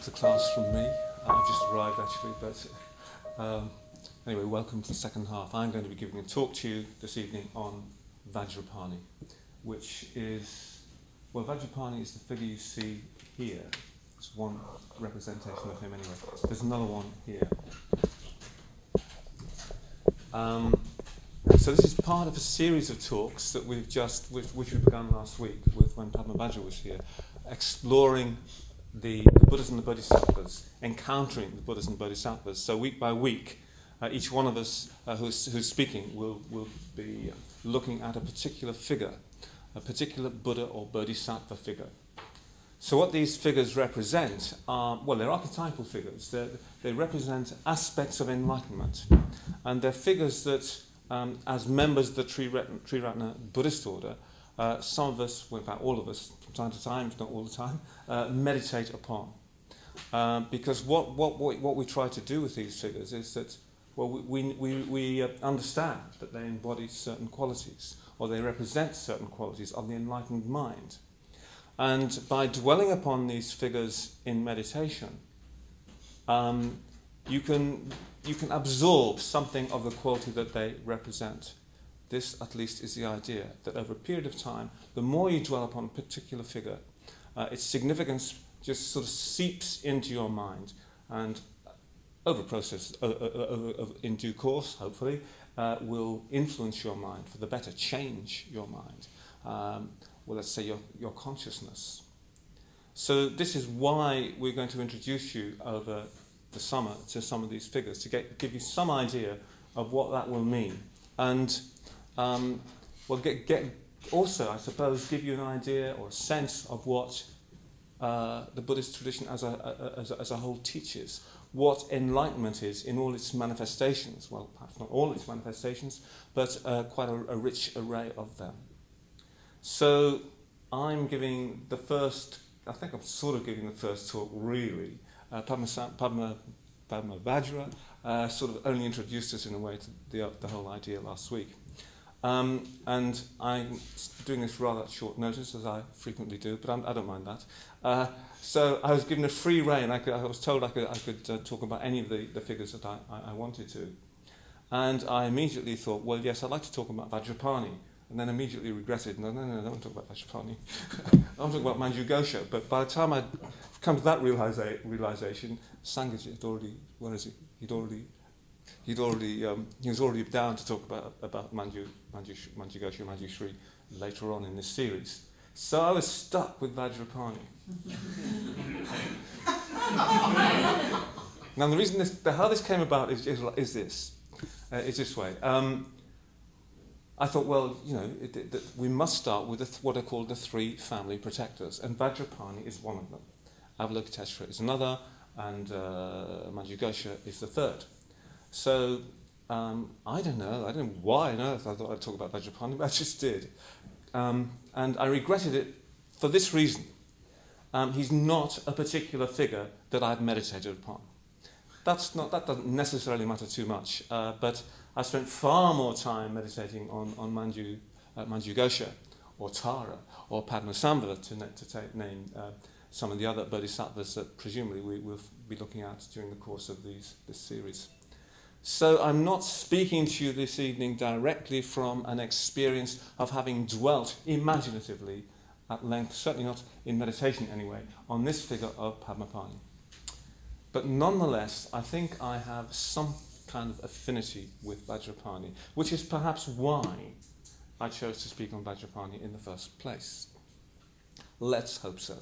to class from me. I've just arrived actually, but anyway, welcome to the second half. I'm going to be giving a talk to you this evening on Vajrapani, which is, well, Vajrapani is the figure you see here. It's one representation of him anyway. There's another one here. So this is part of a series of talks that which we began last week with when Padma Vajra was here, exploring the Buddhas and the Bodhisattvas, encountering the Buddhas and Bodhisattvas. So week by week, each one of us who's speaking will be looking at a particular figure, a particular Buddha or Bodhisattva figure. So what these figures represent are, well, they're archetypal figures. They represent aspects of enlightenment. And they're figures that, as members of the Triratna Buddhist order, some of us, well, in fact all of us, from time to time, if not all the time, meditate upon. Because what we try to do with these figures is that, well, we understand that they embody certain qualities, or they represent certain qualities of the enlightened mind. And by dwelling upon these figures in meditation, you can absorb something of the quality that they represent. This, at least, is the idea, that over a period of time, the more you dwell upon a particular figure, its significance just sort of seeps into your mind, and over process, in due course, hopefully, will influence your mind for the better, change your mind. Well, let's say your consciousness. So this is why we're going to introduce you over the summer to some of these figures, to give you some idea of what that will mean. And also, I suppose, give you an idea or a sense of what the Buddhist tradition as a whole teaches, what enlightenment is in all its manifestations. Well, perhaps not all its manifestations, but quite a rich array of them. So I'm giving the first, I think I'm sort of giving the first talk really. Padma Vajra sort of only introduced us in a way to the whole idea last week. And I'm doing this rather at short notice, as I frequently do, but I don't mind that. So I was given a free rein. I was told I could talk about any of the figures that I wanted to. And I immediately thought, well, yes, I'd like to talk about Vajrapani. And then immediately regretted, no, I don't want to talk about Vajrapani. I want to talk about Manju Gosha. But by the time I'd come to that realization, Sangaji had already, where is he? He was already down to talk about Manju Gosha, Manju Shri later on in this series. So I was stuck with Vajrapani. Now the reason how this came about is this way. I thought, well, we must start with what are called the three family protectors, and Vajrapani is one of them. Avalokiteshvara is another, and Manju Gosha is the third. So I don't know why on earth I thought I'd talk about Vajrapani, but I just did, and I regretted it for this reason. He's not a particular figure that I've meditated upon. That doesn't necessarily matter too much, but I spent far more time meditating on Manju Gosha, or Tara, or Padmasambhava, to name some of the other bodhisattvas that presumably we will be looking at during the course of this series. So I'm not speaking to you this evening directly from an experience of having dwelt imaginatively at length, certainly not in meditation anyway, on this figure of Padmapani. But nonetheless, I think I have some kind of affinity with Vajrapani, which is perhaps why I chose to speak on Vajrapani in the first place. Let's hope so.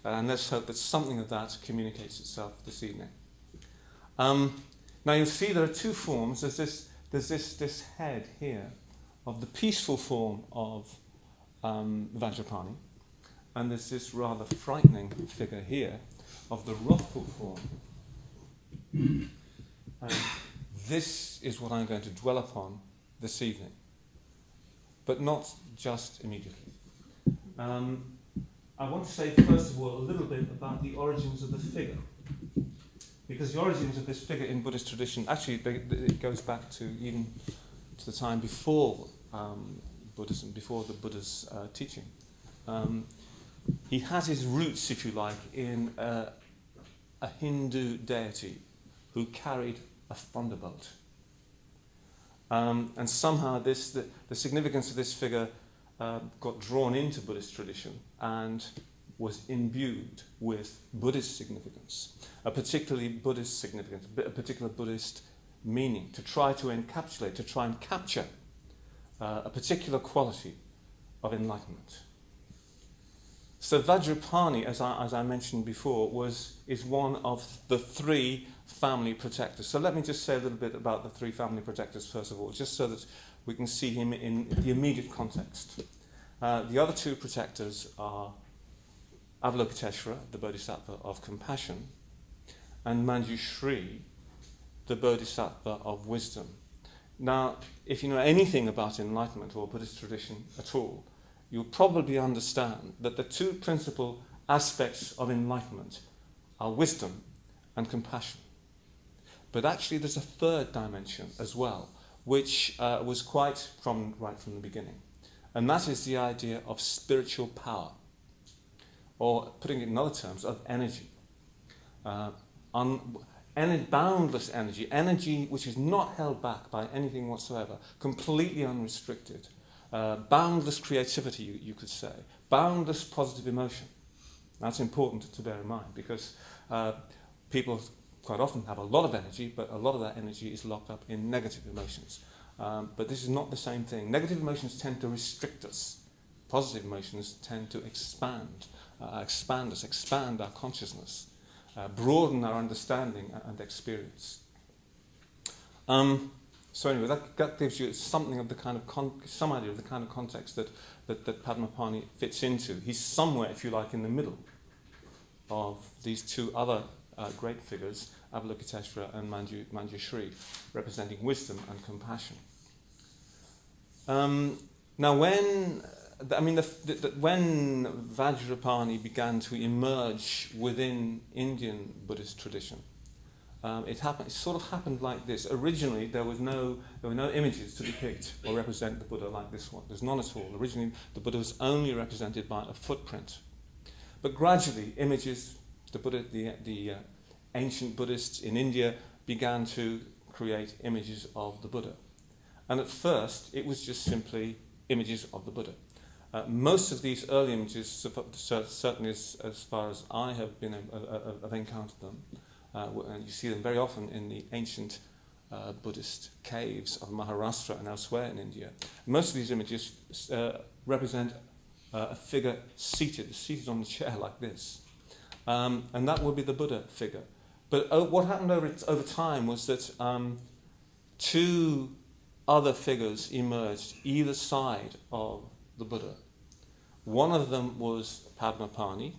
And let's hope that something of that communicates itself this evening. Now you'll see there are two forms. There's this head here of the peaceful form of Vajrapani, and there's this rather frightening figure here of the wrathful form. And this is what I'm going to dwell upon this evening, but not just immediately. I want to say, first of all, a little bit about the origins of the figure, because the origins of this figure in Buddhist tradition, actually, it goes back to even to the time before Buddhism, before the Buddha's teaching. He has his roots, if you like, in a Hindu deity who carried a thunderbolt. And somehow the significance of this figure got drawn into Buddhist tradition and was imbued with Buddhist significance, a particularly Buddhist significance, a particular Buddhist meaning, to try to encapsulate, to try and capture a particular quality of enlightenment. So Vajrapani, as I mentioned before, is one of the three family protectors. So let me just say a little bit about the three family protectors first of all, just so that we can see him in the immediate context. The other two protectors are Avalokiteshvara, the Bodhisattva of compassion, and Manjushri, the Bodhisattva of wisdom. Now, if you know anything about enlightenment or Buddhist tradition at all, you'll probably understand that the two principal aspects of enlightenment are wisdom and compassion. But actually there's a third dimension as well, which was quite prominent right from the beginning. And that is the idea of spiritual power, or putting it in other terms, of energy. Boundless energy, energy which is not held back by anything whatsoever, completely unrestricted. Boundless creativity, you could say. Boundless positive emotion. That's important to bear in mind, because people quite often have a lot of energy, but a lot of that energy is locked up in negative emotions. But this is not the same thing. Negative emotions tend to restrict us. Positive emotions tend to expand us, expand our consciousness, broaden our understanding and experience. So anyway, that gives you something of the kind of some idea of the kind of context that Padmapani fits into. He's somewhere, if you like, in the middle of these two other great figures, Avalokiteshvara and Manjushri, representing wisdom and compassion. Now, when Vajrapani began to emerge within Indian Buddhist tradition, it sort of happened like this. Originally, there were no images to depict or represent the Buddha like this one. There's none at all. Originally, the Buddha was only represented by a footprint. But gradually, images, the ancient Buddhists in India began to create images of the Buddha. And at first, it was just simply images of the Buddha. Most of these early images, certainly as far as I have encountered them, and you see them very often in the ancient Buddhist caves of Maharashtra and elsewhere in India. Most of these images represent a figure seated on the chair like this. And that would be the Buddha figure. But what happened over time was that two other figures emerged either side of the Buddha. One of them was Padmapani.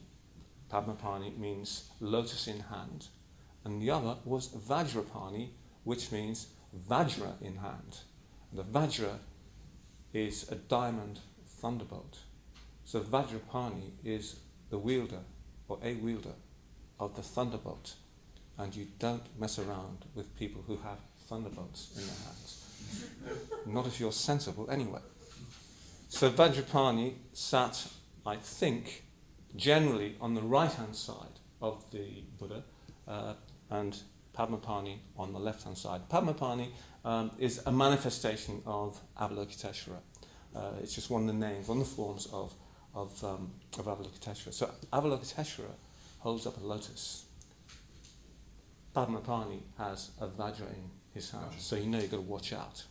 Padmapani means lotus in hand. And the other was Vajrapani, which means Vajra in hand. And the Vajra is a diamond thunderbolt. So Vajrapani is the wielder, or a wielder, of the thunderbolt. And you don't mess around with people who have thunderbolts in their hands. Not if you're sensible anyway. So Vajrapani sat, I think, generally on the right-hand side of the Buddha, and Padmapani on the left-hand side. Padmapani is a manifestation of Avalokiteshvara. It's just one of the names, one of the forms of Avalokiteshvara. So Avalokiteshvara holds up a lotus. Padmapani has a Vajra in his hand, so you know you've got to watch out.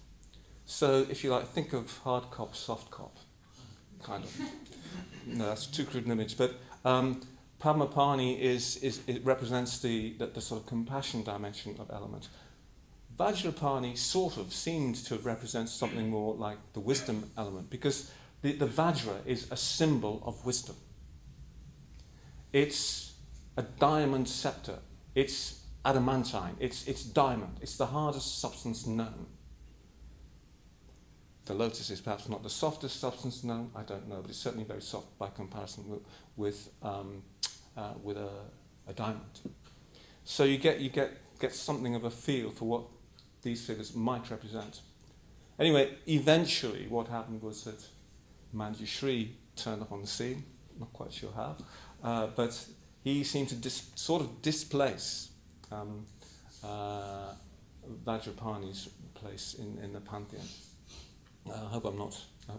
So if you like, think of hard cop, soft cop, kind of. No, that's too crude an image, but Padmapani it represents the sort of compassion dimension of element. Vajrapani sort of seemed to represent something more like the wisdom element, because the Vajra is a symbol of wisdom. It's a diamond scepter. It's adamantine. It's diamond. It's the hardest substance known. The lotus is perhaps not the softest substance known, I don't know, but it's certainly very soft by comparison with a diamond. So you get something of a feel for what these figures might represent. Anyway, eventually what happened was that Manjushri turned up on the scene, not quite sure how, but he seemed to sort of displace Vajrapani's place in the pantheon. I hope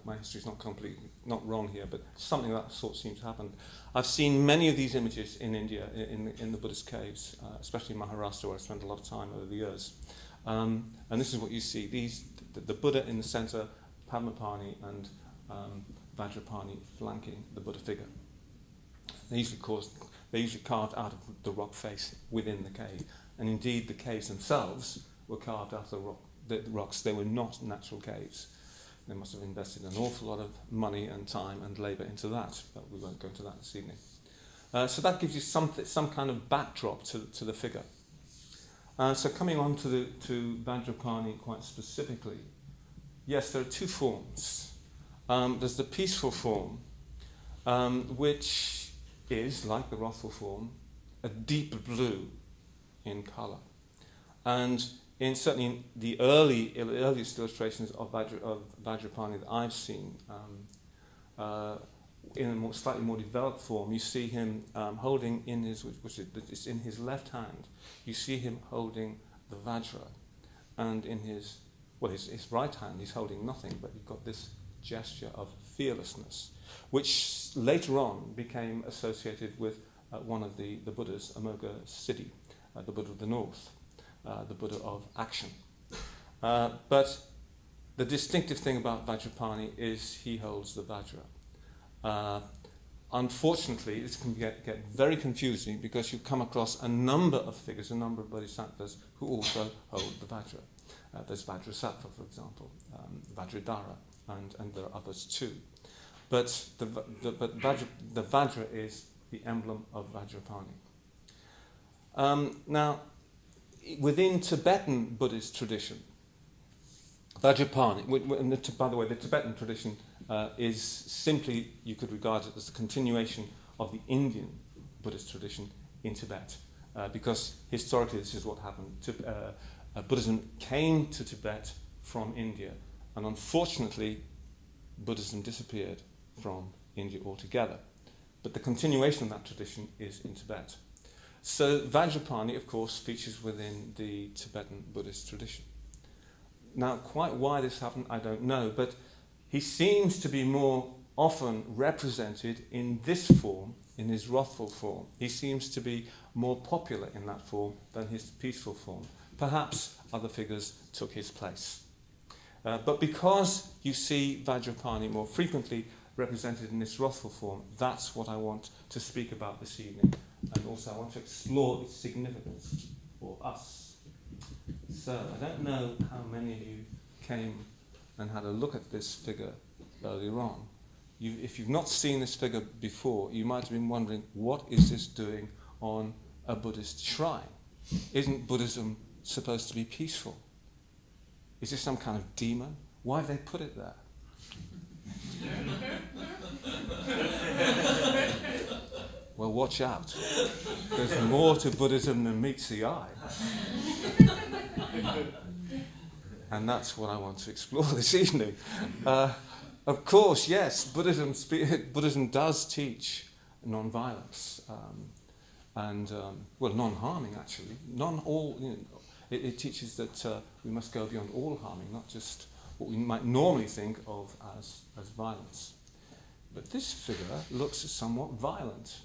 my history's not completely not wrong here, but something of that sort seems to happen. I've seen many of these images in India, in the Buddhist caves, especially in Maharashtra, where I spent a lot of time over the years. And this is what you see: the Buddha in the center, Padmapani and Vajrapani flanking the Buddha figure. They're usually carved out of the rock face within the cave, and indeed the caves themselves were carved out of the rocks. They were not natural caves. They must have invested an awful lot of money and time and labour into that, but we won't go into that this evening. So that gives you some kind of backdrop to the figure. So coming on to Vajrapani quite specifically, yes, there are two forms. There's the peaceful form, which is, like the wrathful form, a deep blue in colour. And certainly in the earliest illustrations of Vajrapani that I've seen, in a slightly more developed form, you see him holding in it's in his left hand, you see him holding the Vajra, and in his right hand he's holding nothing, but you've got this gesture of fearlessness, which later on became associated with one of the Buddhas, Amoga Siddhi, the Buddha of the North, the Buddha of action. But the distinctive thing about Vajrapani is he holds the Vajra. Unfortunately, this can get very confusing because you come across a number of figures, a number of bodhisattvas who also hold the Vajra. There's Vajrasattva, for example, Vajradhara, and there are others too. But the Vajra is the emblem of Vajrapani. Now, within Tibetan Buddhist tradition, Vajrapani, and by the way, the Tibetan tradition is simply, you could regard it as a continuation of the Indian Buddhist tradition in Tibet, because historically this is what happened. Buddhism came to Tibet from India, and unfortunately Buddhism disappeared from India altogether. But the continuation of that tradition is in Tibet. So Vajrapani, of course, features within the Tibetan Buddhist tradition. Now, quite why this happened, I don't know, but he seems to be more often represented in this form, in his wrathful form. He seems to be more popular in that form than his peaceful form. Perhaps other figures took his place. But because you see Vajrapani more frequently represented in this wrathful form, that's what I want to speak about this evening. And also I want to explore its significance for us. So I don't know how many of you came and had a look at this figure earlier on. If you've not seen this figure before, you might have been wondering, what is this doing on a Buddhist shrine? Isn't Buddhism supposed to be peaceful? Is this some kind of demon? Why have they put it there? Well, watch out. There's more to Buddhism than meets the eye. And that's what I want to explore this evening. Of course, yes, Buddhism does teach non-violence, and non-harming actually. It teaches that we must go beyond all harming, not just what we might normally think of as violence. But this figure looks somewhat violent,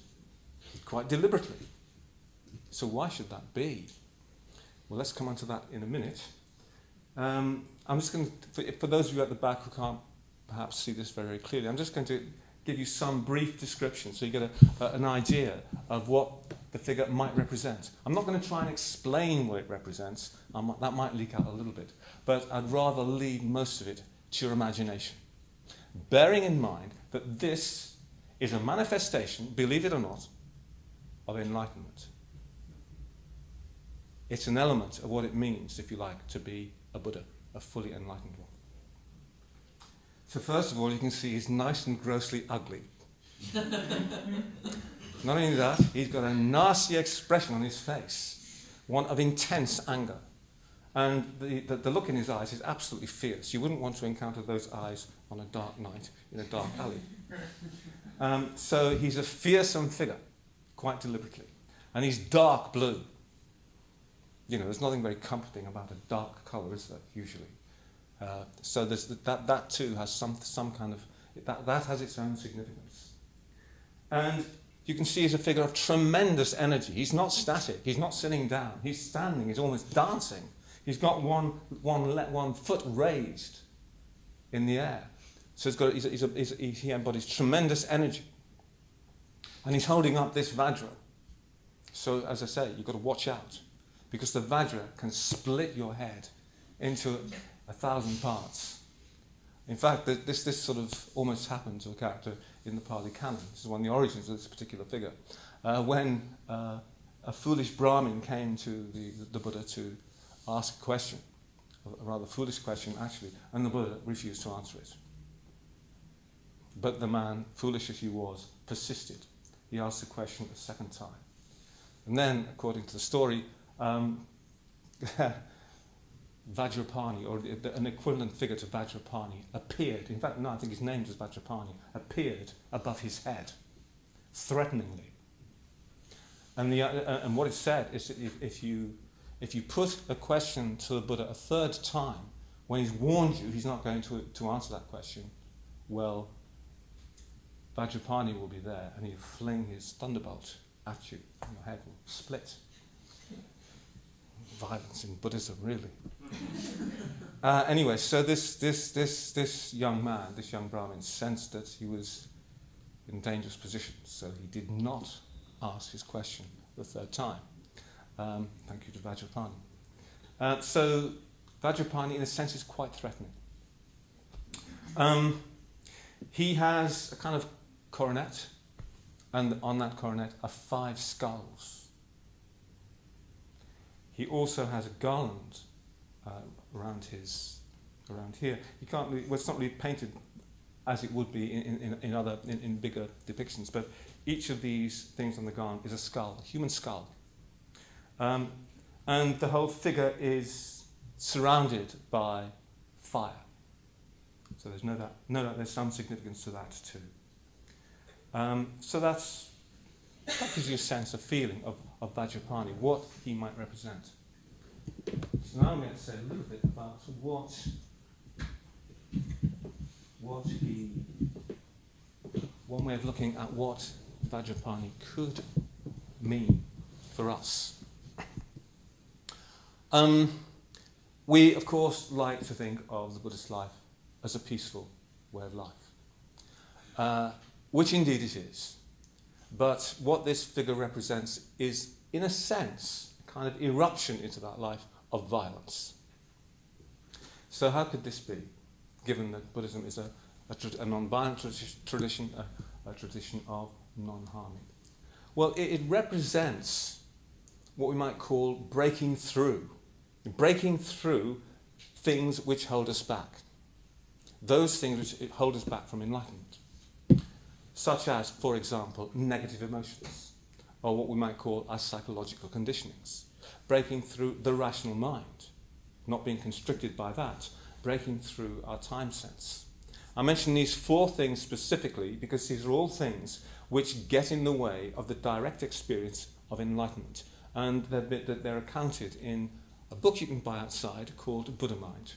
quite deliberately. So why should that be? Well, let's come on to that in a minute. I'm just going to, for those of you at the back who can't perhaps see this very clearly, I'm just going to give you some brief description so you get an idea of what the figure might represent. I'm not going to try and explain what it represents. That might leak out a little bit. But I'd rather leave most of it to your imagination. Bearing in mind that this is a manifestation, believe it or not, of enlightenment. It's an element of what it means, if you like, to be a Buddha, a fully enlightened one. So first of all, you can see he's nice and grossly ugly. Not only that, he's got a nasty expression on his face, one of intense anger. And the look in his eyes is absolutely fierce. You wouldn't want to encounter those eyes on a dark night in a dark alley. So he's a fearsome figure, quite deliberately. And he's dark blue. You know, there's nothing very comforting about a dark colour, is there, usually? So there's that too has some kind of, that has its own significance. And you can see he's a figure of tremendous energy. He's not static, he's not sitting down, he's standing, he's almost dancing. He's got one foot raised in the air. So he embodies tremendous energy. And he's holding up this Vajra. So, as I say, you've got to watch out, because the Vajra can split your head into 1,000 parts. In fact, this sort of almost happened to a character in the Pali Canon. This is one of the origins of this particular figure. When a foolish Brahmin came to the Buddha to ask a question, a rather foolish question actually, and the Buddha refused to answer it. But the man, foolish as he was, persisted. He asked the question a second time. And then, according to the story, Vajrapani, or an equivalent figure to Vajrapani, appeared. In fact, no, I think his name was Vajrapani, appeared above his head, threateningly. And what it said is that if you put a question to the Buddha a third time, when he's warned you he's not going to answer that question, well, Vajrapani will be there and he'll fling his thunderbolt at you, and your head will split. Violence in Buddhism, really. Anyway, so this young man, this young Brahmin, sensed that he was in a dangerous position, so he did not ask his question the third time. Thank you to Vajrapani. So Vajrapani, in a sense, is quite threatening. He has a kind of coronet, and on that coronet are 5 skulls. He also has a garland around here. You can't really, well, it's not really painted as it would be in bigger depictions, but each of these things on the garland is a skull, a human skull. And the whole figure is surrounded by fire. So there's no doubt there's some significance to that too. So that gives you a sense, a feeling of Vajrapani, what he might represent. So now I'm going to say a little bit about what he, one way of looking at what Vajrapani could mean for us. We, of course, like to think of the Buddhist life as a peaceful way of life, which indeed it is. But what this figure represents is, in a sense, a kind of eruption into that life of violence. So how could this be, given that Buddhism is a non-violent tradition, a tradition of non-harming? Well, it represents what we might call breaking through things which hold us back, those things which hold us back from enlightenment, such as, for example, negative emotions, or what we might call our psychological conditionings, breaking through the rational mind, not being constricted by that, breaking through our time sense. I mention these 4 things specifically because these are all things which get in the way of the direct experience of enlightenment, and they're accounted in a book you can buy outside called Dhamrnight,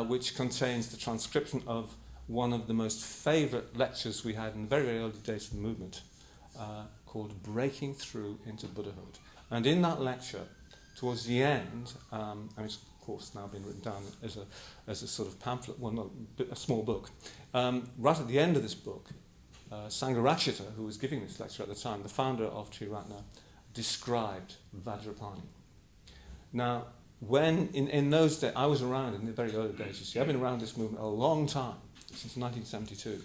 which contains the transcription of one of the most favourite lectures we had in the very, very early days of the movement, called Breaking Through into Buddhahood. And in that lecture, towards the end, and it's of course now been written down as a sort of pamphlet, well, not a small book. Right at the end of this book, Sangharakshita, who was giving this lecture at the time, the founder of Triratna, described Vajrapani. Now, when in those days, I was around in the very early days, you see, I've been around this movement a long time, since 1972.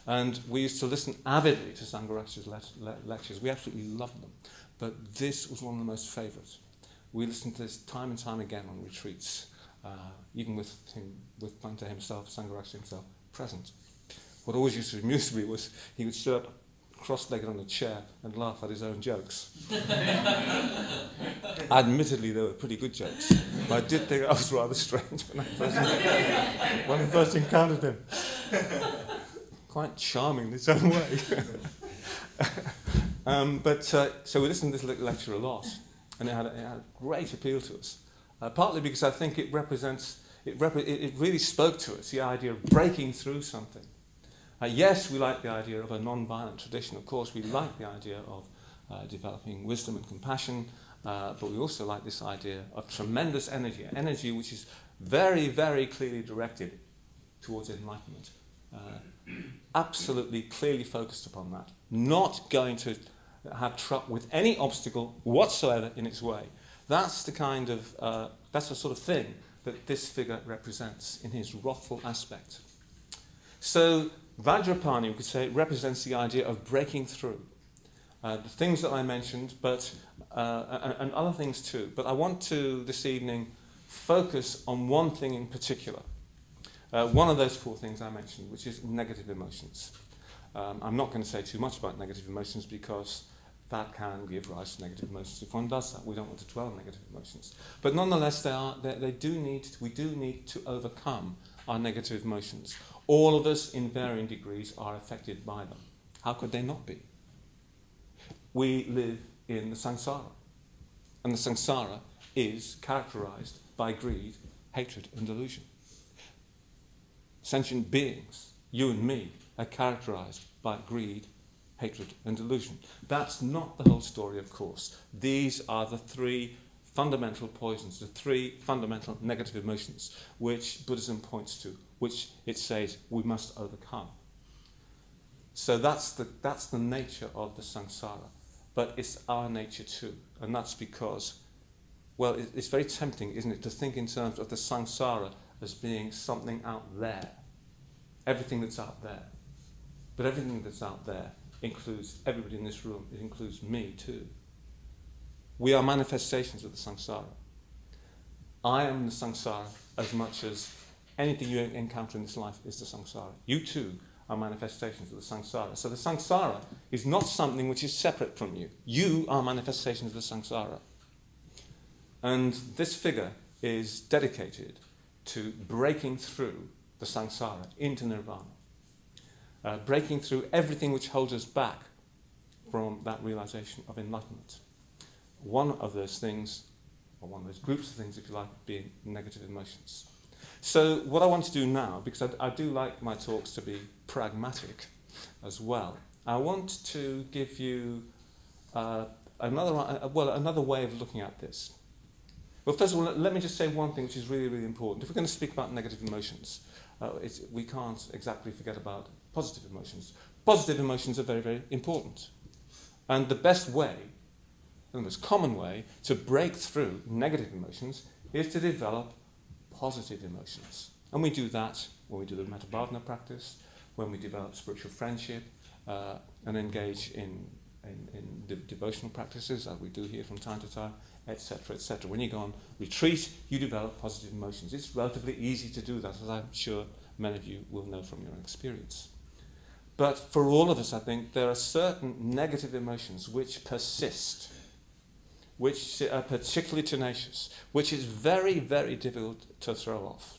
And we used to listen avidly to Sangharakshita's lectures. We absolutely loved them. But this was one of the most favourite. We listened to this time and time again on retreats, even with Bhante himself, Sangharakshita himself, present. What always used to amuse me was he would sit up cross-legged on a chair and laugh at his own jokes. Admittedly, they were pretty good jokes. But I did think I was rather strange when I first encountered him. Quite charming in its own way. So we listened to this lecture a lot, and it had a great appeal to us. Partly because I think it really spoke to us, the idea of breaking through something. Yes, we like the idea of a non-violent tradition. Of course, we like the idea of developing wisdom and compassion, but we also like this idea of tremendous energy which is very, very clearly directed towards enlightenment. Absolutely clearly focused upon that. Not going to have trouble with any obstacle whatsoever in its way. That's the kind of, that's the sort of thing that this figure represents in his wrathful aspect. So Vajrapani, we could say, represents the idea of breaking through. The things that I mentioned, but and other things too. But I want to, this evening, focus on one thing in particular. One of those four things I mentioned, which is negative emotions. I'm not going to say too much about negative emotions because that can give rise to negative emotions if one does that. We don't want to dwell on negative emotions. But nonetheless, we do need to overcome our negative emotions. All of us, in varying degrees, are affected by them. How could they not be? We live in the samsara. And the samsara is characterized by greed, hatred, and delusion. Sentient beings, you and me, are characterized by greed, hatred, and delusion. That's not the whole story, of course. These are the three fundamental poisons, the three fundamental negative emotions which Buddhism points to, which it says we must overcome. So that's the nature of the samsara. But it's our nature too. And that's because, well, it's very tempting, isn't it, to think in terms of the samsara as being something out there. Everything that's out there. But everything that's out there includes everybody in this room. It includes me too. We are manifestations of the samsara. I am the samsara as much as anything you encounter in this life is the samsara. You too are manifestations of the samsara. So the samsara is not something which is separate from you. You are manifestations of the samsara. And this figure is dedicated to breaking through the samsara into nirvana. Breaking through everything which holds us back from that realization of enlightenment. One of those things, or one of those groups of things, if you like, being negative emotions. So what I want to do now, because I do like my talks to be pragmatic as well, I want to give you another way of looking at this. Well, first of all, let me just say one thing which is really, really important. If we're going to speak about negative emotions, we can't exactly forget about positive emotions. Positive emotions are very, very important. And the best way, the most common way, to break through negative emotions is to develop positive emotions. And we do that when we do the Metta practice, when we develop spiritual friendship, and engage in devotional practices, as we do here from time to time, etc., etc. When you go on retreat, you develop positive emotions. It's relatively easy to do that, as I'm sure many of you will know from your experience. But for all of us, I think, there are certain negative emotions which persist, which are particularly tenacious, which is very, very difficult to throw off.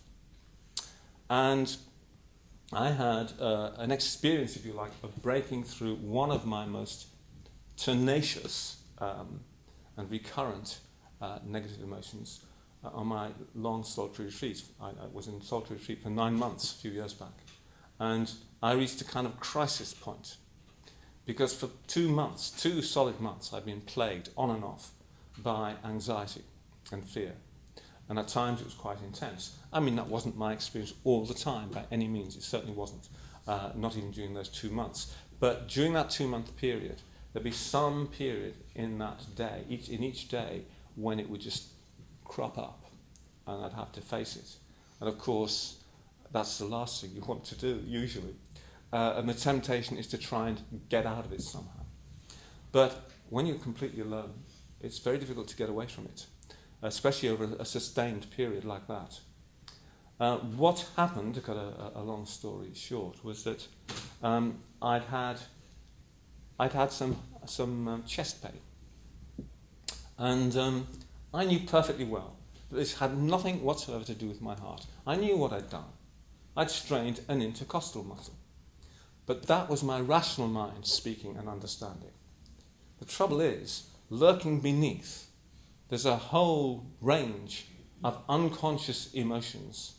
And I had an experience, if you like, of breaking through one of my most tenacious and recurrent negative emotions on my long solitary retreat. I was in solitary retreat for 9 months a few years back. And I reached a kind of crisis point. Because for 2 solid months, I'd been plagued on and off by anxiety and fear. And at times it was quite intense. I mean, that wasn't my experience all the time, by any means. It certainly wasn't. Not even during those 2 months. But during that 2-month period, there'd be some period in that day, in each day, when it would just crop up. And I'd have to face it. And of course, that's the last thing you want to do, usually. And the temptation is to try and get out of it somehow. But when you're completely alone, it's very difficult to get away from it, especially over a sustained period like that. What happened, to cut a long story short, was that I'd had some chest pain. And I knew perfectly well that this had nothing whatsoever to do with my heart. I knew what I'd done. I'd strained an intercostal muscle. But that was my rational mind speaking and understanding. The trouble is, lurking beneath, there's a whole range of unconscious emotions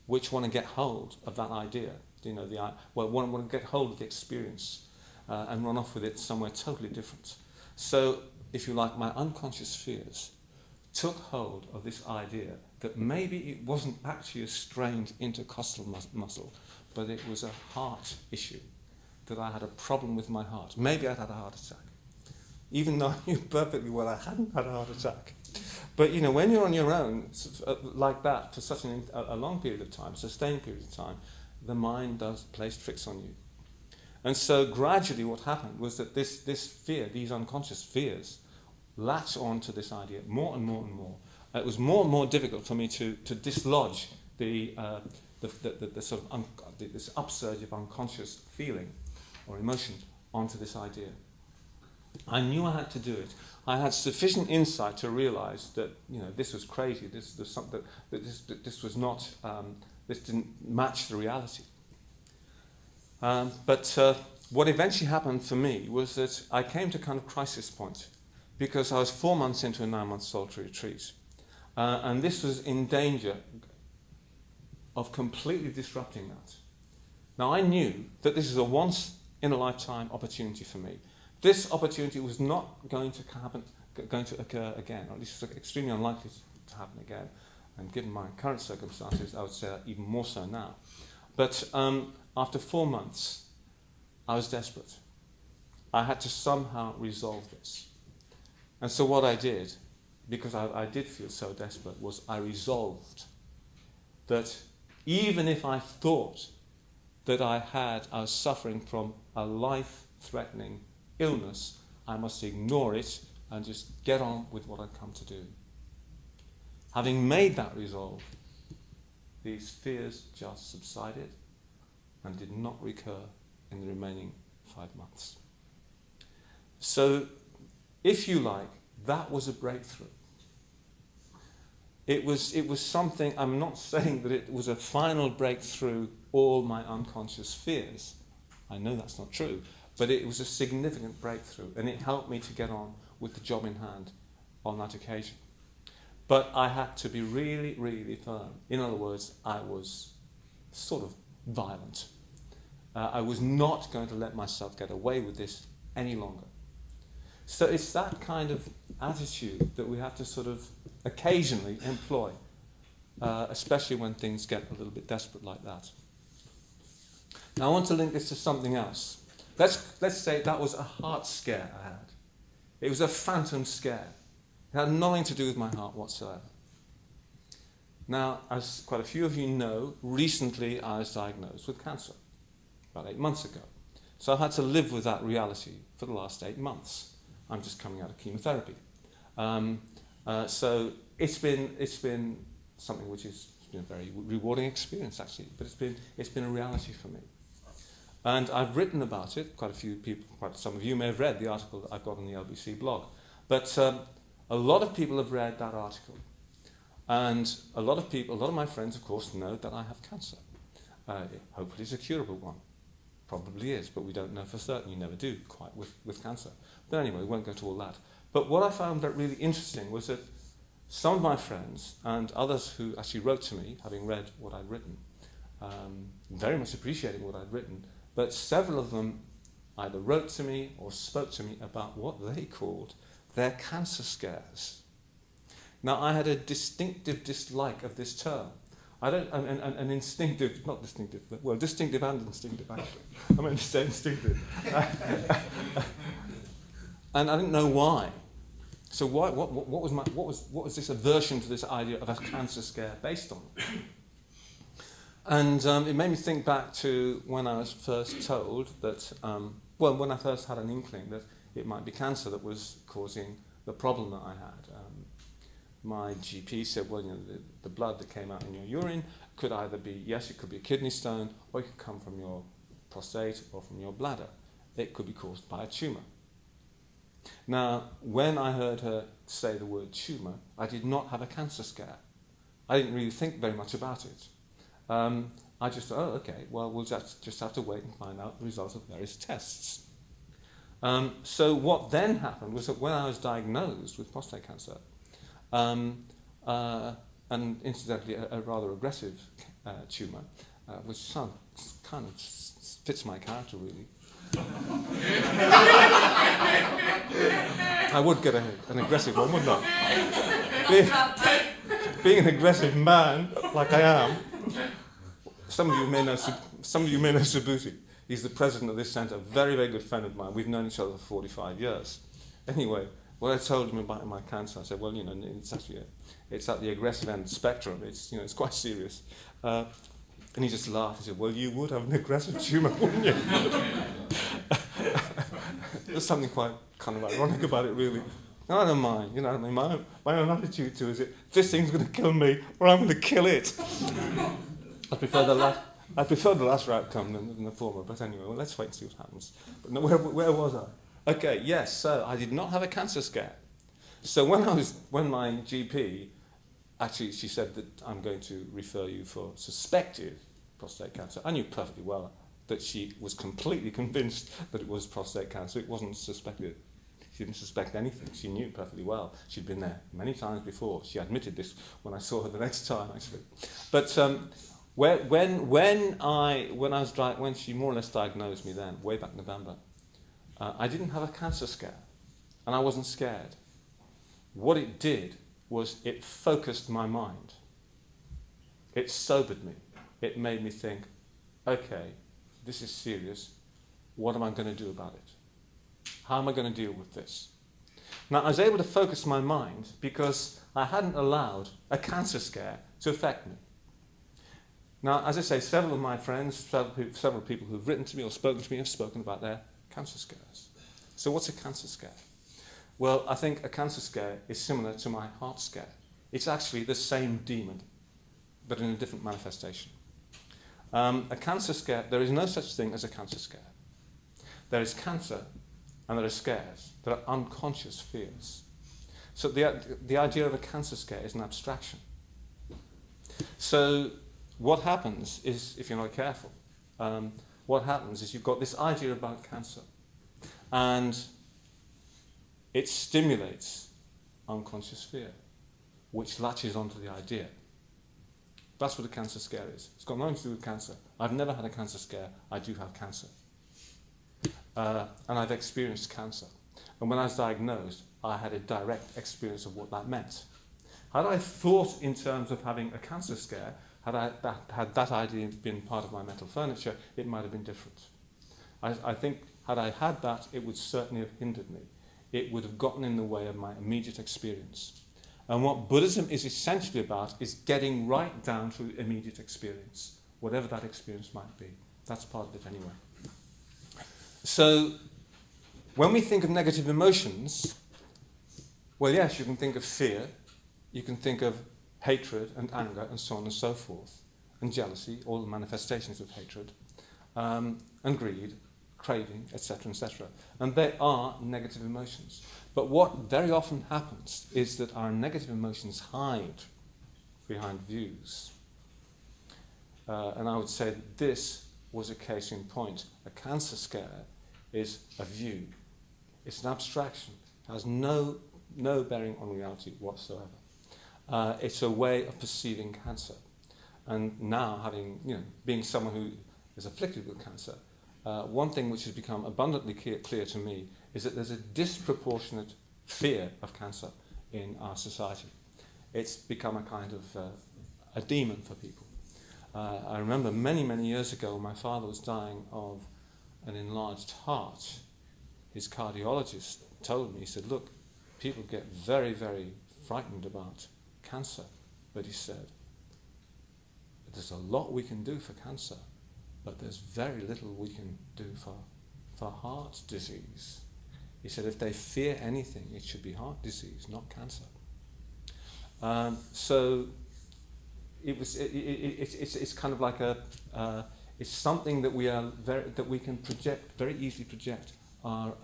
which want to get hold of that idea. Want to get hold of the experience and run off with it somewhere totally different. So, if you like, my unconscious fears took hold of this idea that maybe it wasn't actually a strained intercostal muscle, but it was a heart issue, that I had a problem with my heart. Maybe I'd had a heart attack, even though I knew perfectly well I hadn't had a heart attack. But when you're on your own like that for such a long period of time, sustained period of time, the mind plays tricks on you. And so gradually what happened was that this fear, these unconscious fears, latch on to this idea more and more and more. It was more and more difficult for me to dislodge the sort of this upsurge of unconscious feeling or emotion onto this idea. I knew I had to do it. I had sufficient insight to realise that this was crazy. This was something that this was not. This didn't match the reality. But what eventually happened for me was that I came to a kind of crisis point, because I was 4 months into a 9-month solitary retreat, and this was in danger of completely disrupting that. Now I knew that this is a once-in-a-lifetime opportunity for me. This opportunity was not going to occur again, or at least it's extremely unlikely to happen again. And given my current circumstances, I would say that even more so now. But after 4 months, I was desperate. I had to somehow resolve this. And so what I did, because I did feel so desperate, was I resolved that even if I thought that I was suffering from a life-threatening illness, I must ignore it and just get on with what I'd come to do. Having made that resolve, these fears just subsided and did not recur in the remaining 5 months. So, if you like, that was a breakthrough. It was something. I'm not saying that it was a final breakthrough all my unconscious fears. I know that's not true. But it was a significant breakthrough, and it helped me to get on with the job in hand on that occasion. But I had to be really, really firm. In other words, I was sort of violent. I was not going to let myself get away with this any longer. So it's that kind of attitude that we have to sort of occasionally employ, especially when things get a little bit desperate like that. Now I want to link this to something else. Let's say that was a heart scare I had. It was a phantom scare. It had nothing to do with my heart whatsoever. Now, as quite a few of you know, recently I was diagnosed with cancer, about 8 months ago. So I've had to live with that reality for the last 8 months. I'm just coming out of chemotherapy. So it's been something which has been a very rewarding experience, actually, but it's been a reality for me. And I've written about it. Quite some of you may have read the article that I've got on the LBC blog. But a lot of people have read that article. And a lot of my friends, of course, know that I have cancer. Hopefully it's a curable one. Probably is, but we don't know for certain. You never do quite with cancer. But anyway, we won't go to all that. But what I found that really interesting was that some of my friends and others who actually wrote to me, having read what I'd written, very much appreciating what I'd written, but several of them either wrote to me or spoke to me about what they called their cancer scares. Now, I had a distinctive dislike of this term. An instinctive, not distinctive, but, well, distinctive and instinctive, actually. I'm going to say instinctive. And I didn't know why. So what was this aversion to this idea of a cancer scare based on? And it made me think back to when I was first told that, when I first had an inkling that it might be cancer that was causing the problem that I had. My GP said, well, the blood that came out in your urine could either be, yes, it could be a kidney stone, or it could come from your prostate or from your bladder. It could be caused by a tumour. Now, when I heard her say the word tumour, I did not have a cancer scare. I didn't really think very much about it. I just thought, okay, well, we'll just have to wait and find out the results of various tests. So what then happened was that when I was diagnosed with prostate cancer, and incidentally a rather aggressive tumour, which kind of fits my character really. I would get an aggressive one, wouldn't I? Being an aggressive man, like I am. Some of you may know Subhuti. He's the president of this centre, a very, very good friend of mine. We've known each other for 45 years. Anyway, what I told him about my cancer, I said, well, it's actually it's at the aggressive end of the spectrum. It's quite serious. And he just laughed. He said, well, you would have an aggressive tumour, wouldn't you? There's something quite kind of ironic about it, really. No, I don't mind. My own attitude to it is this thing's going to kill me, or I'm going to kill it. I prefer the latter outcome than the former. But anyway, well, let's wait and see what happens. But no, where was I? Okay, yes. So I did not have a cancer scare. So when my GP, actually, she said that I'm going to refer you for suspected prostate cancer. I knew perfectly well that she was completely convinced that it was prostate cancer. It wasn't suspected. She didn't suspect anything. She knew perfectly well. She'd been there many times before. She admitted this when I saw her the next time, actually. But when she more or less diagnosed me then, way back in November, I didn't have a cancer scare, and I wasn't scared. What it did was it focused my mind. It sobered me. It made me think, okay, this is serious. What am I going to do about it? How am I going to deal with this? Now, I was able to focus my mind because I hadn't allowed a cancer scare to affect me. Now, as I say, several of my friends, several people who've written to me or spoken to me have spoken about their cancer scares. So what's a cancer scare? Well, I think a cancer scare is similar to my heart scare. It's actually the same demon, but in a different manifestation. A cancer scare, there is no such thing as a cancer scare. There is cancer and there are scares. There are unconscious fears. So the idea of a cancer scare is an abstraction. So what happens is, if you're not careful, what happens is you've got this idea about cancer, and it stimulates unconscious fear, which latches onto the idea. That's what a cancer scare is. It's got nothing to do with cancer. I've never had a cancer scare. I do have cancer. And I've experienced cancer. And when I was diagnosed, I had a direct experience of what that meant. Had I thought in terms of having a cancer scare, had that idea been part of my mental furniture, it might have been different. I think had I had that, it would certainly have hindered me. It would have gotten in the way of my immediate experience. And what Buddhism is essentially about is getting right down to immediate experience, whatever that experience might be. That's part of it anyway. So, when we think of negative emotions, well, yes, you can think of fear, you can think of hatred and anger and so on and so forth, and jealousy, all the manifestations of hatred, and greed, craving, etc., etc. And they are negative emotions. But what very often happens is that our negative emotions hide behind views. And I would say that this was a case in point. A cancer scare is a view. It's an abstraction. It has no bearing on reality whatsoever. It's a way of perceiving cancer. And now, being someone who is afflicted with cancer, one thing which has become abundantly clear to me is that there's a disproportionate fear of cancer in our society. It's become a kind of a demon for people. I remember many, many years ago, when my father was dying of an enlarged heart, his cardiologist told me, he said, look, people get very, very frightened about cancer. But he said, there's a lot we can do for cancer, but there's very little we can do for heart disease. He said, if they fear anything, it should be heart disease, not cancer. So it's kind of like it's something that we can very easily project our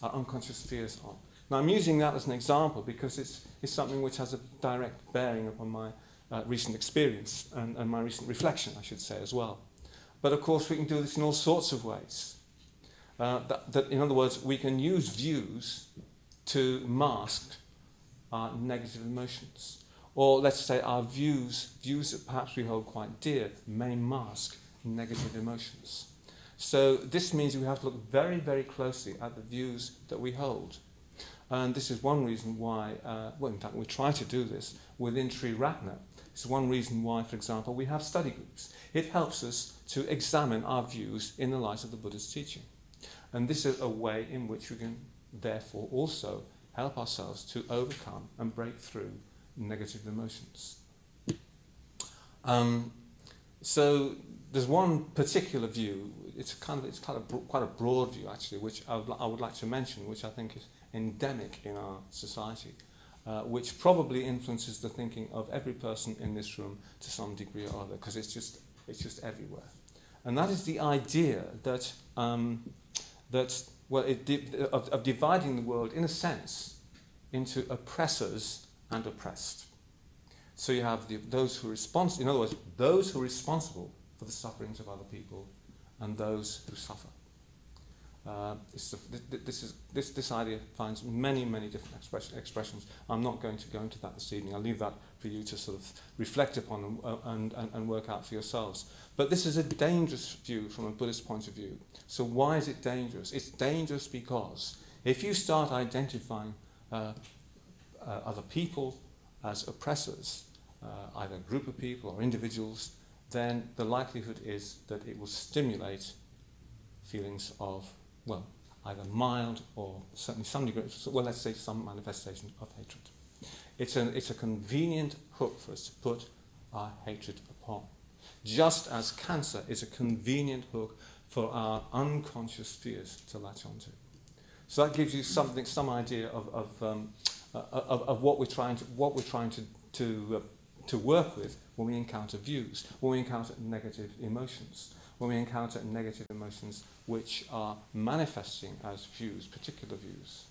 unconscious fears on. Now I'm using that as an example because it's something which has a direct bearing upon my recent experience and my recent reflection, I should say, as well. But of course we can do this in all sorts of ways. That, in other words, we can use views to mask our negative emotions. Or let's say our views that perhaps we hold quite dear, may mask negative emotions. So this means we have to look very, very closely at the views that we hold. And this is one reason why, in fact, we try to do this within Sri Ratna. It's one reason why, for example, we have study groups. It helps us to examine our views in the light of the Buddha's teaching. And this is a way in which we can, therefore, also help ourselves to overcome and break through negative emotions. So there's one particular view. It's quite a broad view, actually, which I would like to mention, which I think is endemic in our society, which probably influences the thinking of every person in this room to some degree or other, because it's just everywhere. And that is the idea that of dividing the world, in a sense, into oppressors and oppressed. So you have those who in other words, those who are responsible for the sufferings of other people, and those who suffer. This idea finds many, many different expressions. I'm not going to go into that this evening. I'll leave that for you to sort of reflect upon and work out for yourselves. But this is a dangerous view from a Buddhist point of view. So why is it dangerous? It's dangerous because if you start identifying other people as oppressors, either a group of people or individuals, then the likelihood is that it will stimulate feelings of, either mild or certainly some degree, let's say some manifestation of hatred. It's a convenient hook for us to put our hatred upon. Just as cancer is a convenient hook for our unconscious fears to latch onto. So that gives you some idea of what we're trying to work with when we encounter views, when we encounter negative emotions, when we encounter negative emotions which are manifesting as views, particular views.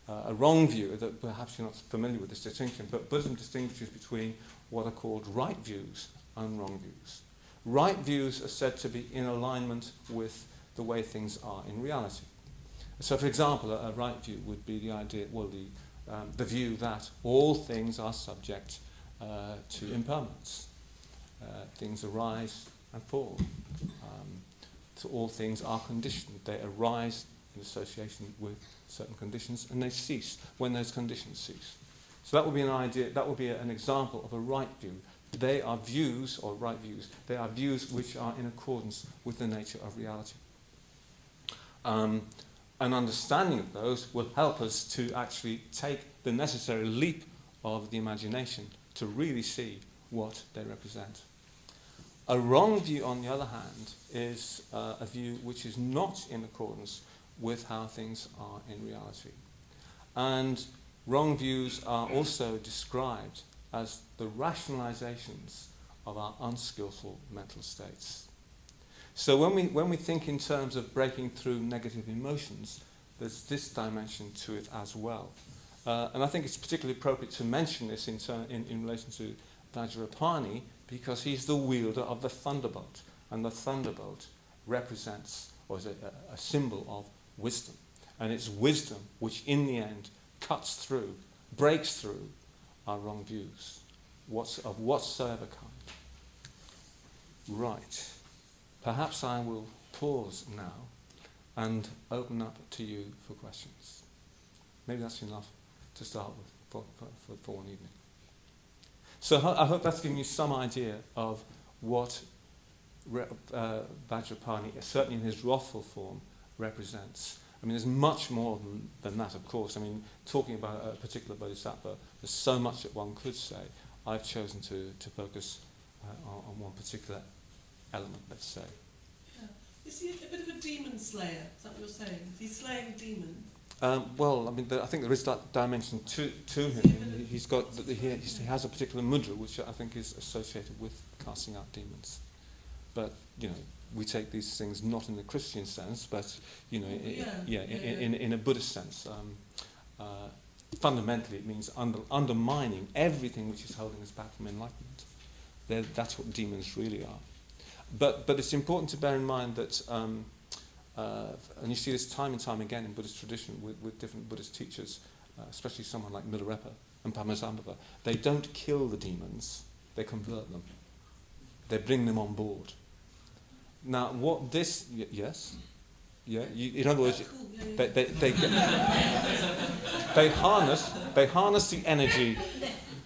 A wrong view, that perhaps you're not familiar with this distinction, but Buddhism distinguishes between what are called right views and wrong views. Right views are said to be in alignment with the way things are in reality. So, for example, a right view would be the idea, the view that all things are subject to impermanence. Things arise and fall. So all things are conditioned. They arise in association with certain conditions, and they cease when those conditions cease. So that would be an idea. That would be an example of a right view. They are views, or right views. They are views which are in accordance with the nature of reality. An understanding of those will help us to actually take the necessary leap of the imagination to really see what they represent. A wrong view, on the other hand, is a view which is not in accordance with how things are in reality. And wrong views are also described as the rationalizations of our unskillful mental states. So when we think in terms of breaking through negative emotions, there's this dimension to it as well. And I think it's particularly appropriate to mention this in relation to Vajrapani, because he's the wielder of the thunderbolt. And the thunderbolt represents, or is a symbol of wisdom. And it's wisdom which in the end cuts through, breaks through our wrong views, of whatsoever kind. Right. Perhaps I will pause now and open up to you for questions. Maybe that's enough to start with for one evening. So I hope that's given you some idea of what Vajrapani, certainly in his wrathful form, represents. I mean, there's much more than that, of course. I mean, talking about a particular bodhisattva, there's so much that one could say. I've chosen to focus on one particular element, let's say. Yeah. Is he a bit of a demon slayer? Is that what you're saying? Is he slaying a demon? I think there is that dimension to him. He has a particular mudra, which I think is associated with casting out demons. But we take these things not in the Christian sense, but in a Buddhist sense. Fundamentally, it means undermining everything which is holding us back from enlightenment. That's what demons really are. But it's important to bear in mind that and you see this time and time again in Buddhist tradition with different Buddhist teachers, especially someone like Milarepa and Padmasambhava, they don't kill the demons, they convert them. They bring them on board. Now, what this... yes? Yeah, in other words, Cool. Yeah, they harness the energy.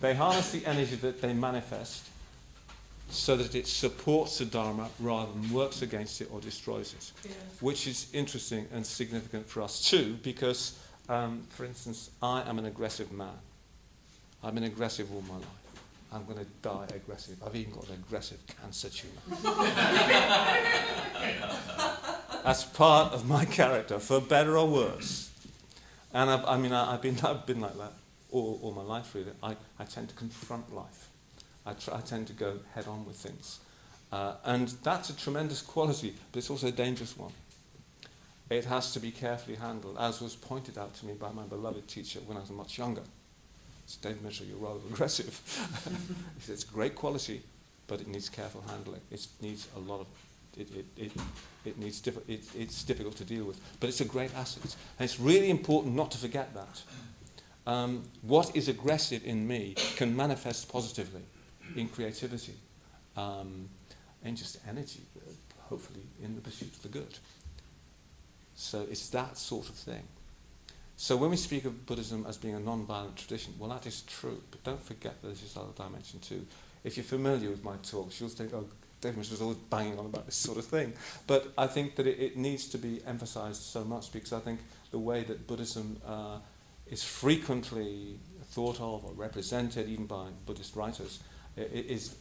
They harness the energy that they manifest so that it supports the Dharma rather than works against it or destroys it. Yeah. Which is interesting and significant for us too, because, for instance, I am an aggressive man. I've been aggressive all my life. I'm going to die aggressive. I've even got an aggressive cancer tumour. That's part of my character, for better or worse. And I've been like that all my life, really. I tend to confront life. I tend to go head on with things. And that's a tremendous quality, but it's also a dangerous one. It has to be carefully handled, as was pointed out to me by my beloved teacher when I was much younger. Devamitra, you're rather aggressive. He said, it's a great quality, but it needs careful handling. It needs a lot of... It's difficult to deal with, but it's a great asset. And it's really important not to forget that. What is aggressive in me can manifest positively in creativity, and just energy, hopefully in the pursuit of the good. So it's that sort of thing. So when we speak of Buddhism as being a non-violent tradition, well, that is true, but don't forget there's this other dimension too. If you're familiar with my talks, you'll think, oh, Devamitra is always banging on about this sort of thing. But I think that it needs to be emphasized so much, because I think the way that Buddhism is frequently thought of or represented, even by Buddhist writers, it's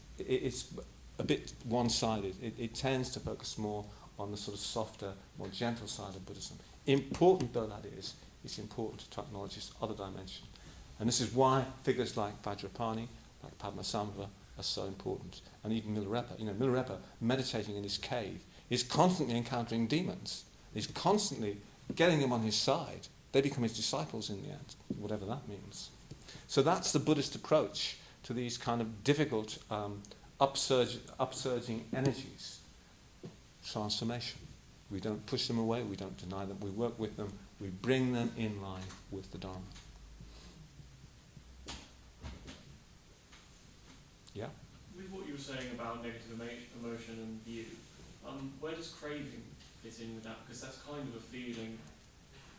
a bit one-sided. It tends to focus more on the sort of softer, more gentle side of Buddhism. Important though that is, it's important to acknowledge this other dimension. And this is why figures like Vajrapani, like Padmasambhava, are so important. And even Milarepa. Milarepa, meditating in his cave, is constantly encountering demons. He's constantly getting them on his side. They become his disciples in the end, whatever that means. So that's the Buddhist approach to these kind of difficult, upsurging energies. Transformation. We don't push them away, we don't deny them, we work with them, we bring them in line with the Dharma. Yeah? With what you were saying about negative emotion and view, where does craving fit in with that? Because that's kind of a feeling,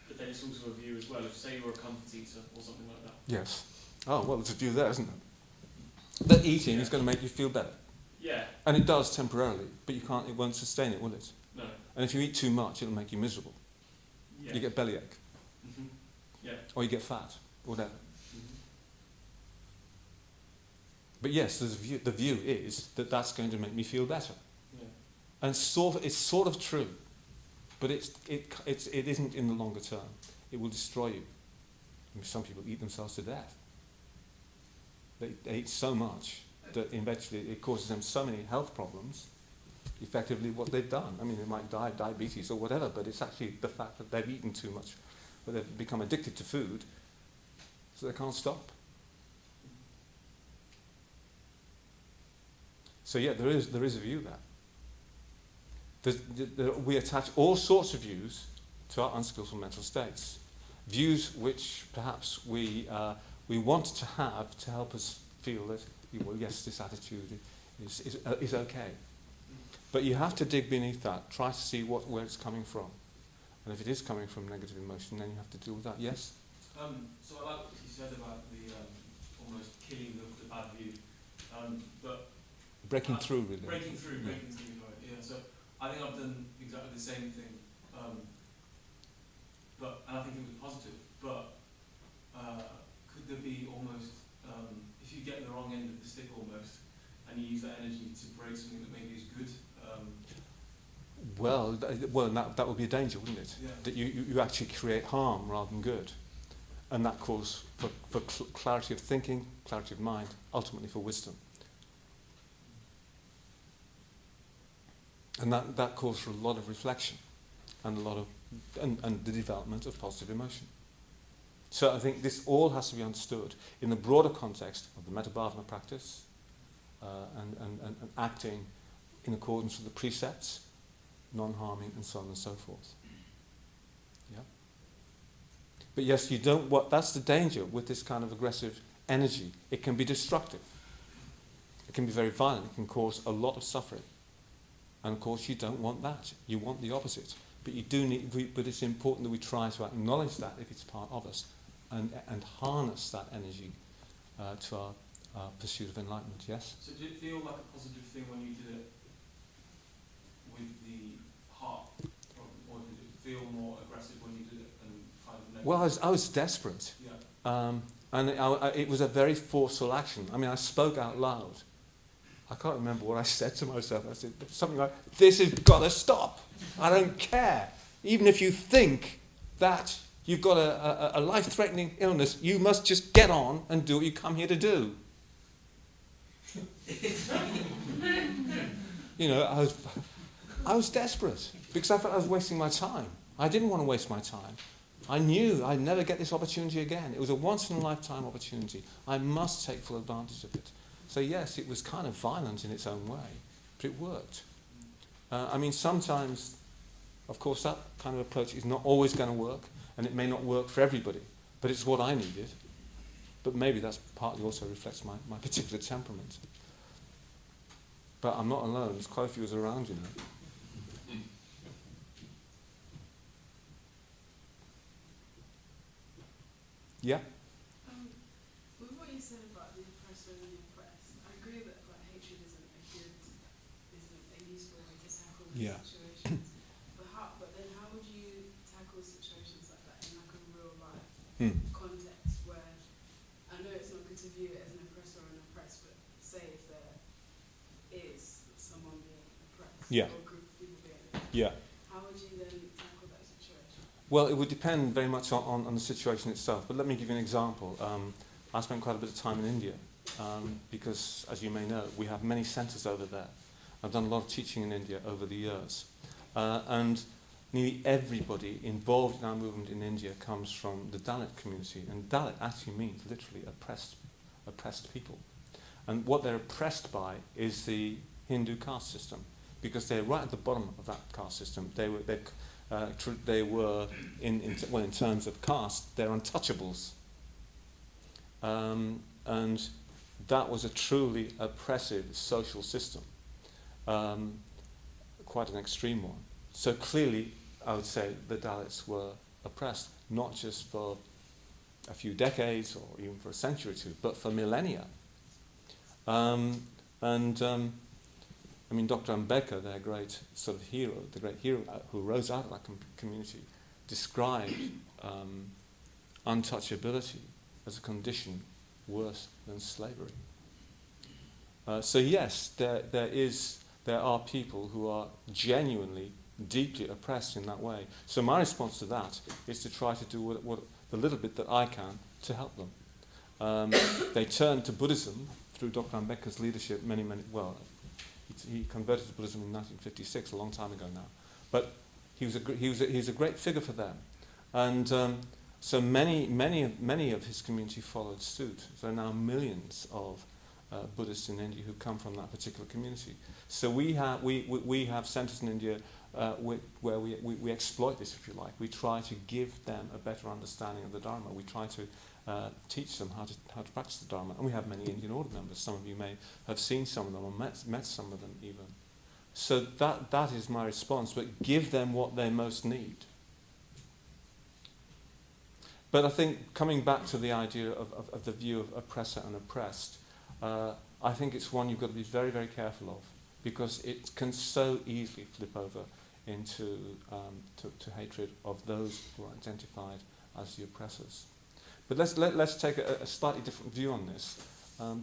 but then it's also a view as well. If, say, you're a comfort eater or something like that. Yes. Oh, well, there's a view there, isn't there? That eating is going to make you feel better. Yeah. And it does temporarily, but it won't sustain it, will it? No. And if you eat too much, it'll make you miserable. Yeah. You get bellyache. Mm-hmm. Yeah. Or you get fat, or whatever. Mm-hmm. But yes, there's a view. The view is that that's going to make me feel better. Yeah. And it's sort of true, but it isn't in the longer term. It will destroy you. I mean, some people eat themselves to death. They eat so much that eventually it causes them so many health problems. Effectively, what they've done. I mean, they might die of diabetes or whatever, but it's actually the fact that they've eaten too much, or they've become addicted to food, so they can't stop. So yeah, there is a view there. We attach all sorts of views to our unskillful mental states, views which perhaps we want to have to help us feel that, well, yes, this attitude is okay. But you have to dig beneath that, try to see where it's coming from. And if it is coming from negative emotion, then you have to deal with that. Yes? So I like what you said about the almost killing the bad view. But breaking through, really. Breaking through, right. Yeah, so I think I've done exactly the same thing. And I think it was positive. But could there be almost, if you get the wrong end of the stick almost, and you use that energy to break something that maybe is good? Well, that would be a danger, wouldn't it? Yeah. That you actually create harm rather than good. And that calls for clarity of thinking, clarity of mind, ultimately for wisdom. And that calls for a lot of reflection and and the development of positive emotion. So I think this all has to be understood in the broader context of the Metabhavana practice, and acting in accordance with the precepts, non-harming, and so on and so forth. But yes, you don't. That's the danger with this kind of aggressive energy. It can be destructive. It can be very violent. It can cause a lot of suffering. And of course, you don't want that. You want the opposite. But you do need. But it's important that we try to acknowledge that if it's part of us, and harness that energy to our pursuit of enlightenment. Yes. So did it feel like a positive thing when you did it with the heart, or did it feel more aggressive when you did it and kind of negative? Well, I was desperate. Yeah. And it was a very forceful action. I mean, I spoke out loud. I can't remember what I said to myself. I said something like, "This has got to stop. I don't care. Even if you think that you've got a life-threatening illness, you must just get on and do what you come here to do." You know, I was desperate because I felt I was wasting my time. I didn't want to waste my time. I knew I'd never get this opportunity again. It was a once-in-a-lifetime opportunity. I must take full advantage of it. So yes, it was kind of violent in its own way, but it worked. I mean, sometimes, of course, that kind of approach is not always going to work, and it may not work for everybody, but it's what I needed. But maybe that's partly also reflects my particular temperament. But I'm not alone. There's quite a few of us around, you know. Yeah? With what you said about the oppressor and the oppressed, I agree that like hatred isn't a useful way to tackle these situations. But then how would you tackle situations like that in like a real life context where I know it's not good to view it as an oppressor or an oppressed, but say if there is someone being oppressed or a group of people being oppressed, how would you then tackle that situation? Well, it would depend very much on the situation itself. But let me give you an example. I spent quite a bit of time in India because, as you may know, we have many centres over there. I've done a lot of teaching in India over the years. And nearly everybody involved in our movement in India comes from the Dalit community. And Dalit actually means literally oppressed people. And what they're oppressed by is the Hindu caste system, because they're right at the bottom of that caste system. They were in terms of caste, they're untouchables. And that was a truly oppressive social system, quite an extreme one. So clearly, I would say the Dalits were oppressed, not just for a few decades or even for a century or two, but for millennia. I mean, Dr. Ambedkar, their great sort of hero, the great hero who rose out of that community, described untouchability as a condition worse than slavery. So yes, there are people who are genuinely, deeply oppressed in that way. So my response to that is to try to do what the little bit that I can to help them. They turned to Buddhism through Dr. Ambedkar's leadership he converted to Buddhism in 1956, a long time ago now. But he's a great figure for them. And so many of his community followed suit. There are now millions of Buddhists in India who come from that particular community. So we have centres in India where we exploit this, if you like. We try to give them a better understanding of the Dharma. We try to teach them how to practice the Dharma. And we have many Indian order members. Some of you may have seen some of them or met some of them even. So that is my response, but give them what they most need. But I think coming back to the idea of the view of oppressor and oppressed, I think it's one you've got to be very, very careful of, because it can so easily flip over into to hatred of those who are identified as the oppressors. But let's take a slightly different view on this.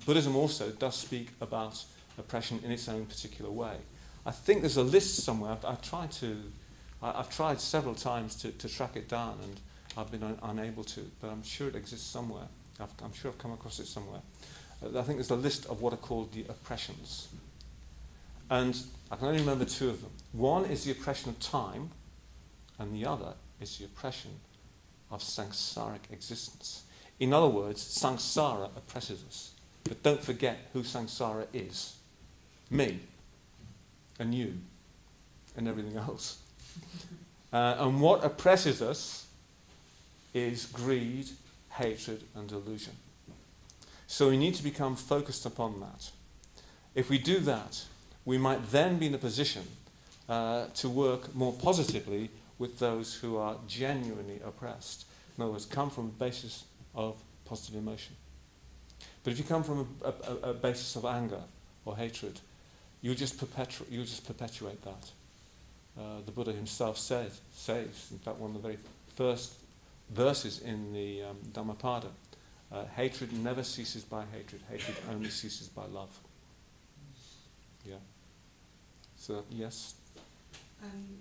Buddhism also does speak about oppression in its own particular way. I think there's a list somewhere. I've tried several times to track it down, and I've been unable to, but I'm sure it exists somewhere. I'm sure I've come across it somewhere. I think there's a list of what are called the oppressions. And I can only remember two of them. One is the oppression of time, and the other is the oppression of samsaric existence. In other words, samsara oppresses us. But don't forget who samsara is. Me. And you. And everything else. And what oppresses us is greed, hatred, and delusion. So we need to become focused upon that. If we do that, we might then be in a position to work more positively with those who are genuinely oppressed. In other words, come from a basis of positive emotion. But if you come from a basis of anger or hatred, you just perpetuate that. The Buddha himself says, in fact, one of the very first verses in the Dhammapada, hatred never ceases by hatred. Hatred only ceases by love. Yeah. So, yes? I'm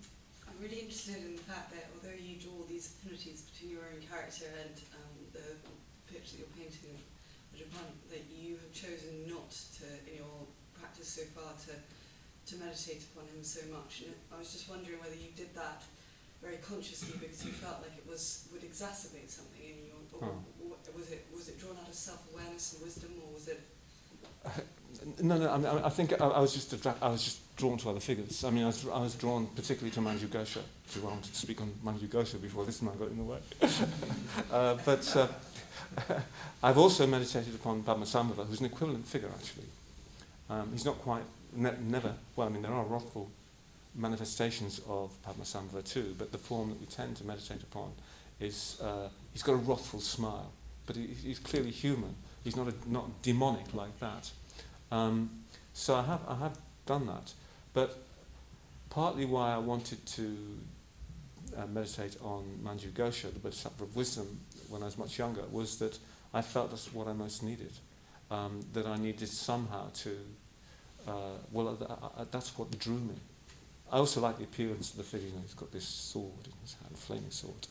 really interested in the fact that although you draw these affinities between your own character and the picture that you're painting of Japan, that you have chosen not to, in your practice so far, to meditate upon him so much. And I was just wondering whether you did that very consciously because you felt like it would exacerbate something in you, or was it drawn out of self-awareness and wisdom, or was it? No. I think I was just drawn to other figures. I mean, I was drawn particularly to Manju Gosha. I wanted to speak on Manju Gosha before this man got in the way. But I've also meditated upon Padmasambhava, who's an equivalent figure actually. He's not quite never. Well, I mean, there are wrathful manifestations of Padmasambhava too, but the form that we tend to meditate upon is he's got a wrathful smile, but he's clearly human. He's not demonic like that. So I have done that, but partly why I wanted to meditate on Manju Gosha, the Bodhisattva of wisdom, when I was much younger, was that I felt that's what I most needed. That I needed somehow to. That's what drew me. I also like the appearance of the figure. You know, he's got this sword in his hand, a flaming sword.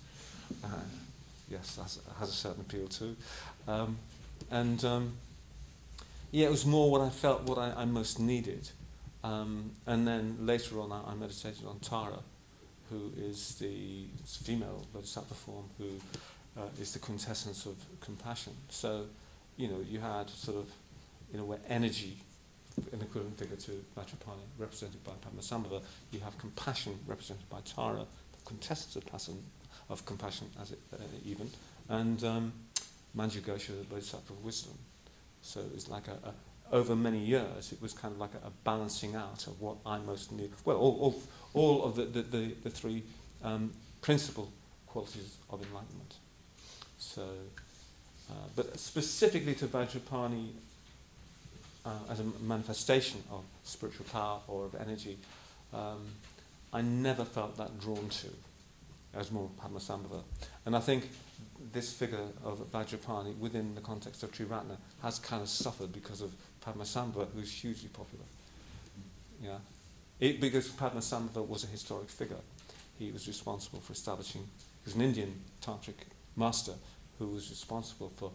Yes, has a certain appeal too. It was more what I felt, what I most needed. And then later on, I meditated on Tara, who is the female bodhisattva form, who is the quintessence of compassion. So, you know, you had sort of, in a way, energy, an equivalent figure to Vajrapani, represented by Padmasambhava. You have compassion, represented by Tara, the quintessence of compassion, as it even, and Manju Gosha, the bodhisattva of wisdom. So it's like over many years, it was kind of like a balancing out of what I most need. Well, all of the three principal qualities of enlightenment. So, but specifically to Vajrapani as a manifestation of spiritual power or of energy, I never felt that drawn to as more Padmasambhava. And I think this figure of Vajrapani within the context of Triratna has kind of suffered because of Padmasambhava, who's hugely popular. Yeah, because Padmasambhava was a historic figure. He was responsible for establishing. He was an Indian tantric master who was responsible for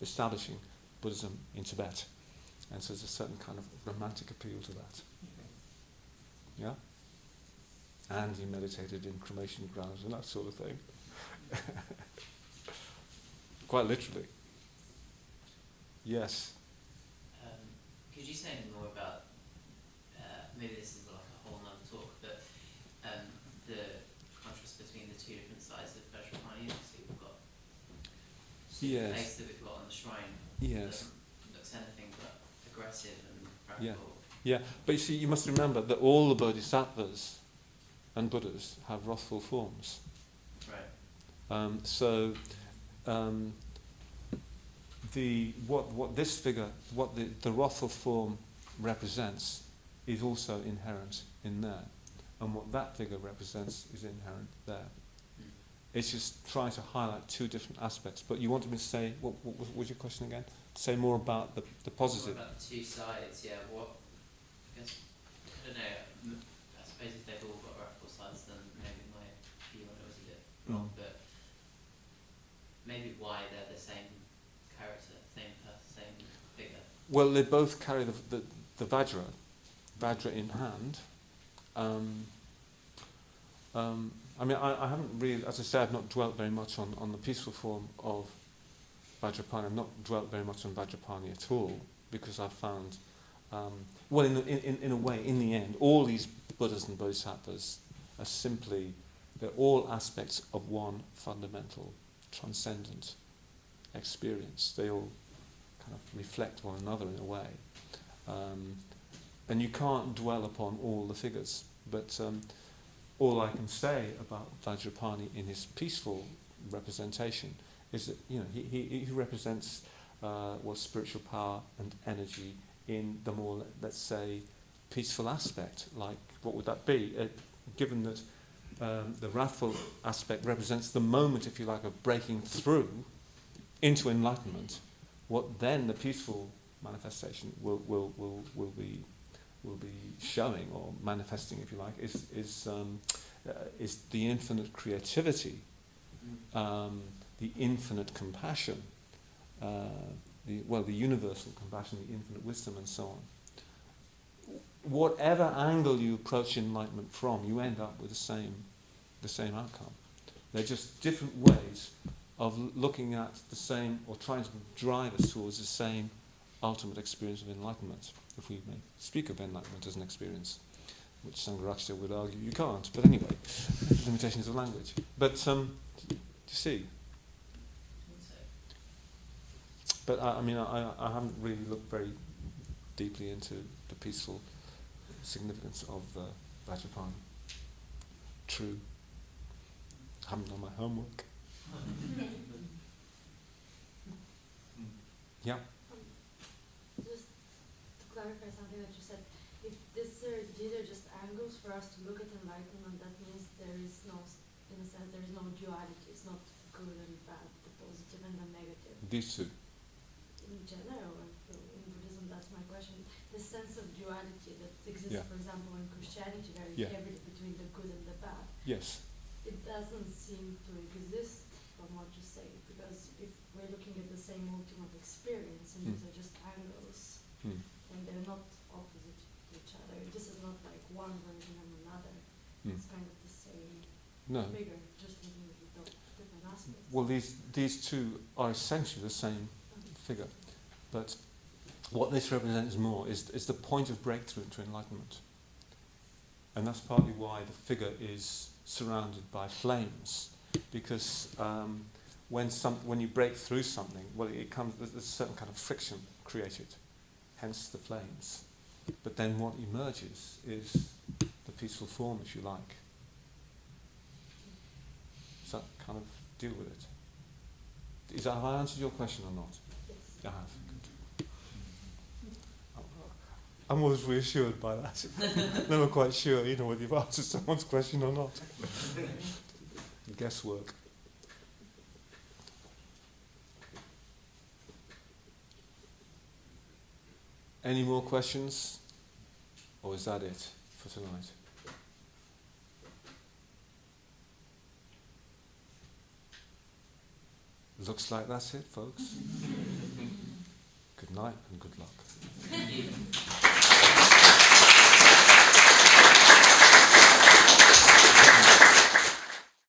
establishing Buddhism in Tibet, and so there's a certain kind of romantic appeal to that. Yeah. And he meditated in cremation grounds and that sort of thing. Quite literally. Yes. Could you say any more about, maybe this is like a whole nother talk, but the contrast between the two different sides of Vajrapani? So we've got the face that we've got on the shrine. Yes. Looks anything but aggressive and practical. Yeah, but you see, you must remember that all the bodhisattvas and Buddhas have wrathful forms. Right. What this figure, what the wrathful form represents, is also inherent in there, and what that figure represents is inherent there. It's just trying to highlight two different aspects. But you wanted me to say, what was your question again? Say more about the positive. More about the two sides, yeah. I don't know. I suppose if they've all got wrathful sides, then maybe my view on it was a bit wrong. But maybe why they're the same character, same figure. Well, they both carry the Vajra in hand. I mean, I haven't really, as I say, I've not dwelt very much on the peaceful form of Vajrapani. I've not dwelt very much on Vajrapani at all, because I've found, in a way, in the end, all these Buddhas and Bodhisattvas are simply They're all aspects of one fundamental, transcendent experience. They all kind of reflect one another in a way. And you can't dwell upon all the figures, but all I can say about Vajrapani in his peaceful representation is that he represents spiritual power and energy in the more, let's say, peaceful aspect. Like, what would that be? Given that the wrathful aspect represents the moment, if you like, of breaking through into enlightenment, what then the peaceful manifestation will be showing or manifesting, if you like, is the infinite creativity, the infinite compassion, the universal compassion, the infinite wisdom, and so on. Whatever angle you approach enlightenment from, you end up with the same outcome. They're just different ways of looking at the same, or trying to drive us towards the same ultimate experience of enlightenment, if we may speak of enlightenment as an experience, which Sangharakshita would argue you can't. But anyway, limitations of language. But do you see? But I haven't really looked very deeply into the peaceful significance of Vajrapani. True. I haven't done my homework. Yeah. Just to clarify something that you said, if these are just angles for us to look at enlightenment, that means there is no duality. It's not good and bad, the positive and the negative. These two. In general, in Buddhism, that's my question. The sense of duality that exists, for example, in Christianity, very heavily between the good and the bad. Yes. It doesn't seem to exist from what you say, because if we're looking at the same ultimate experience, and these are just angles, and they're not opposite to each other. This is not like one version and another. It's kind of the same figure, just looking at the different aspects. Well, these two are essentially the same figure, but what this represents more is the point of breakthrough into enlightenment, and that's partly why the figure is surrounded by flames, because when you break through something, there's a certain kind of friction created, hence the flames. But then what emerges is the peaceful form, if you like. Does that kind of deal with it? Have I answered your question or not? Yes. I have. Good. I'm always reassured by that. Never quite sure, whether you've answered someone's question or not. Guesswork. Any more questions? Or is that it for tonight? Looks like that's it, folks. Good night and good luck.